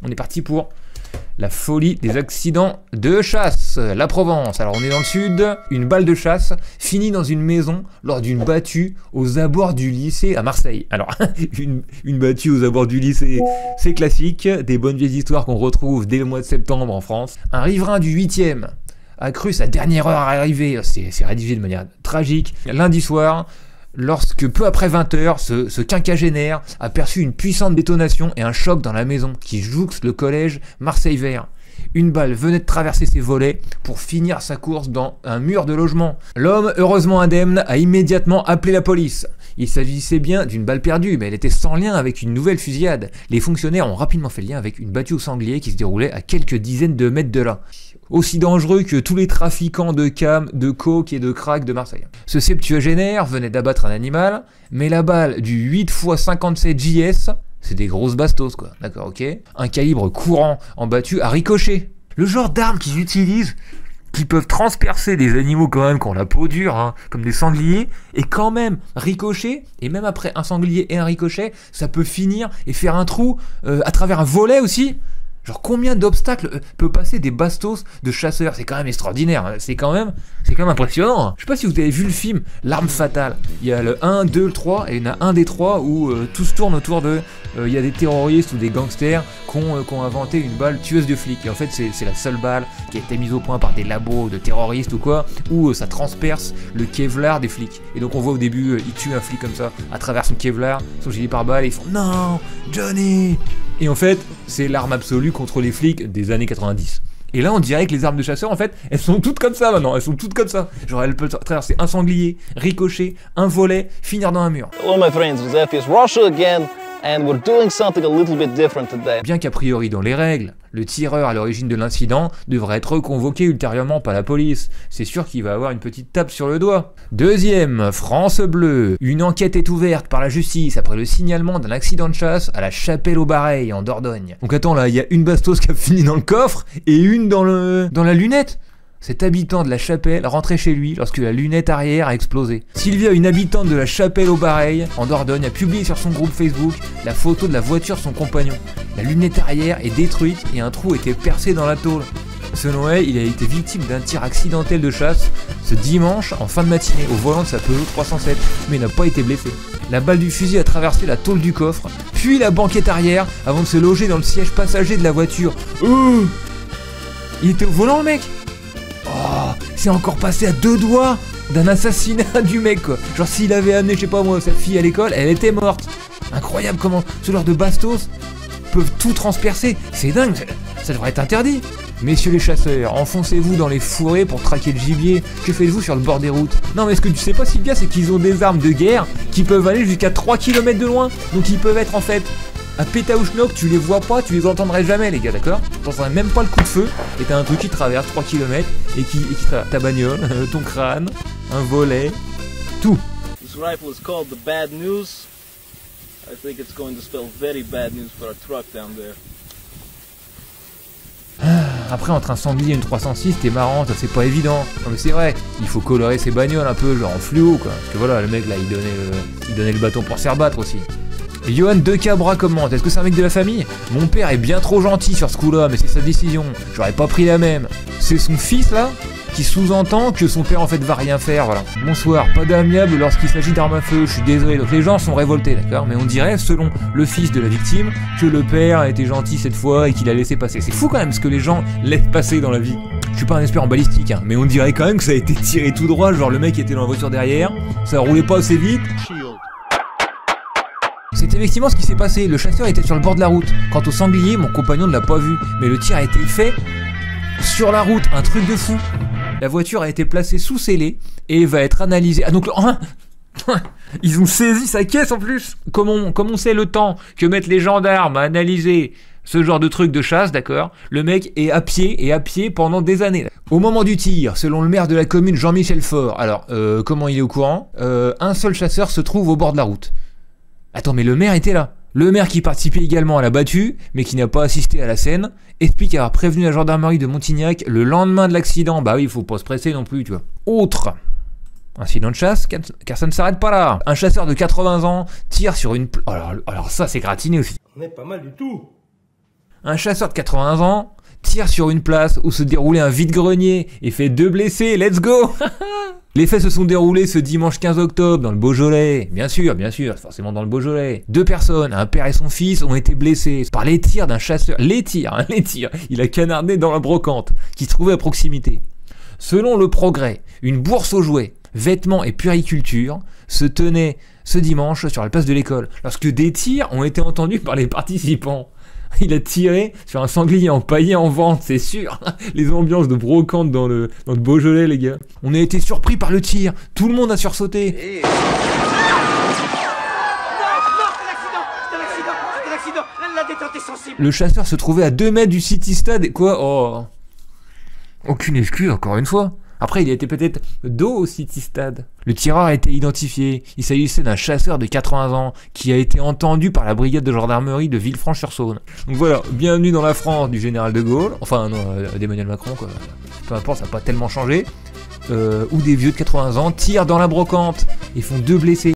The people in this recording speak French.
On est parti pour la folie des accidents de chasse. La Provence, alors on est dans le sud. Une balle de chasse finit dans une maison lors d'une battue aux abords du lycée à Marseille. Alors, une battue aux abords du lycée, c'est classique. Des bonnes vieilles histoires qu'on retrouve dès le mois de septembre en France. Un riverain du 8e a cru sa dernière heure à arriver. C'est rédigé de manière tragique. Lundi soir, lorsque peu après 20h, ce quinquagénaire a perçu une puissante détonation et un choc dans la maison qui jouxte le collège Marseille Vert. Une balle venait de traverser ses volets pour finir sa course dans un mur de logement. L'homme, heureusement indemne, a immédiatement appelé la police. Il s'agissait bien d'une balle perdue, mais elle était sans lien avec une nouvelle fusillade. Les fonctionnaires ont rapidement fait le lien avec une battue au sanglier qui se déroulait à quelques dizaines de mètres de là. Aussi dangereux que tous les trafiquants de cam, de coke et de crack de Marseille. Ce septuagénaire venait d'abattre un animal, mais la balle du 8x57 JS, c'est des grosses bastos quoi, d'accord, ok. Un calibre courant en battue a ricoché. Le genre d'armes qu'ils utilisent, qui peuvent transpercer des animaux quand même qui ont la peau dure, hein, comme des sangliers, et quand même ricocher, et même après un sanglier et un ricochet, ça peut finir et faire un trou à travers un volet aussi. Genre combien d'obstacles peut passer des bastos de chasseurs, c'est quand même extraordinaire, hein. C'est quand même impressionnant, hein. Je sais pas si vous avez vu le film L'Arme Fatale, il y a le 1, 2, le 3, et il y en a un des 3 où tout se tourne autour de, il y a des terroristes ou des gangsters qui ont inventé une balle tueuse de flics, et en fait c'est la seule balle qui a été mise au point par des labos de terroristes ou quoi, où ça transperce le Kevlar des flics, et donc on voit au début, ils tuent un flic comme ça, à travers son Kevlar, son gilet pare-balles, et ils font « Non, Johnny !» Et en fait, c'est l'arme absolue contre les flics des années 90. Et là, on dirait que les armes de chasseurs, en fait, elles sont toutes comme ça maintenant. Elles sont toutes comme ça. Genre, elles peuvent traverser un sanglier, ricocher, un volet, finir dans un mur. Hello my friends, it's FS Russia again, and we're doing something a little bit different today. Bien qu'a priori, dans les règles, le tireur à l'origine de l'incident devrait être convoqué ultérieurement par la police. C'est sûr qu'il va avoir une petite tape sur le doigt. Deuxième, France Bleu. Une enquête est ouverte par la justice après le signalement d'un accident de chasse à la Chapelle-au-Bareil en Dordogne. Donc attends, là, il y a une bastos qui a fini dans le coffre et une dans la lunette. Cet habitant de la Chapelle rentrait chez lui lorsque la lunette arrière a explosé. Sylvia, une habitante de la Chapelle-au-Bareil, en Dordogne, a publié sur son groupe Facebook la photo de la voiture de son compagnon. La lunette arrière est détruite et un trou était percé dans la tôle. Selon elle, il a été victime d'un tir accidentel de chasse ce dimanche en fin de matinée au volant de sa Peugeot 307, mais n'a pas été blessé. La balle du fusil a traversé la tôle du coffre, puis la banquette arrière avant de se loger dans le siège passager de la voiture. Il était au volant le mec. Oh, c'est encore passé à 2 doigts d'un assassinat du mec quoi. Genre s'il avait amené, je sais pas moi, sa fille à l'école, elle était morte. Incroyable comment ce genre de bastos peuvent tout transpercer. C'est dingue, ça devrait être interdit. Messieurs les chasseurs, enfoncez-vous dans les fourrés pour traquer le gibier. Que faites-vous sur le bord des routes? Non mais ce que tu sais pas Sylvia, c'est qu'ils ont des armes de guerre qui peuvent aller jusqu'à 3 km de loin. Donc ils peuvent être en fait à Pétaouchnok, tu les vois pas, tu les entendrais jamais les gars, d'accord? T'entendrais même pas le coup de feu, et t'as un truc qui traverse 3 km, et qui traverse ta bagnole, ton crâne, un volet, tout. This rifle is called the Bad News. I think it's going to spell very bad news for our truck down there. Après entre un sanglier et une 306, t'es marrant, ça c'est pas évident. Non mais c'est vrai, il faut colorer ses bagnoles un peu, genre en fluo quoi. Parce que voilà, le mec là, il donnait le bâton pour se faire battre aussi. Johan Decabra commente, est-ce que c'est un mec de la famille? Mon père est bien trop gentil sur ce coup-là, mais c'est sa décision. J'aurais pas pris la même. C'est son fils là qui sous-entend que son père en fait va rien faire, voilà. Bonsoir, pas d'amiable lorsqu'il s'agit d'armes à feu, je suis désolé. Donc les gens sont révoltés, d'accord? Mais on dirait, selon le fils de la victime, que le père a été gentil cette fois et qu'il a laissé passer. C'est fou quand même ce que les gens laissent passer dans la vie. Je suis pas un expert en balistique, hein, mais on dirait quand même que ça a été tiré tout droit, genre le mec était dans la voiture derrière, ça roulait pas assez vite. C'est effectivement ce qui s'est passé, le chasseur était sur le bord de la route. Quant au sanglier, mon compagnon ne l'a pas vu, mais le tir a été fait sur la route, un truc de fou. La voiture a été placée sous scellé et va être analysée. Ah donc, ils ont saisi sa caisse en plus. Comme on sait le temps que mettent les gendarmes à analyser ce genre de truc de chasse, d'accord, le mec est à pied pendant des années. Au moment du tir, selon le maire de la commune Jean-Michel Faure, alors comment il est au courant? Un seul chasseur se trouve au bord de la route. Attends, mais le maire était là. Le maire qui participait également à la battue, mais qui n'a pas assisté à la scène, explique avoir prévenu la gendarmerie de Montignac le lendemain de l'accident. Bah oui, il faut pas se presser non plus, tu vois. Autre incident de chasse, car ça ne s'arrête pas là. Un chasseur de 80 ans tire sur une... Alors ça, c'est gratiné aussi. On est pas mal du tout. Un chasseur de 80 ans tire sur une place où se déroulait un vide-grenier et fait 2 blessés, let's go. Les faits se sont déroulés ce dimanche 15 octobre dans le Beaujolais. Bien sûr, forcément dans le Beaujolais. 2 personnes, un père et son fils, ont été blessés par les tirs d'un chasseur. Les tirs. Il a canardé dans la brocante qui se trouvait à proximité. Selon Le Progrès, une bourse aux jouets, vêtements et puériculture se tenait ce dimanche sur la place de l'école, lorsque des tirs ont été entendus par les participants. Il a tiré sur un sanglier empaillé en vente, c'est sûr. Les ambiances de brocante dans le Beaujolais, les gars. On a été surpris par le tir. Tout le monde a sursauté. Le chasseur se trouvait à 2 mètres du City Stade et quoi? Oh. Aucune excuse, encore une fois. Après, il était peut-être dos au City Stade. Le tireur a été identifié. Il s'agissait d'un chasseur de 80 ans qui a été entendu par la brigade de gendarmerie de Villefranche-sur-Saône. Donc voilà, bienvenue dans la France du général de Gaulle. Enfin, non, d'Emmanuel Macron, quoi. Peu importe, ça n'a pas tellement changé. Où des vieux de 80 ans tirent dans la brocante et font 2 blessés.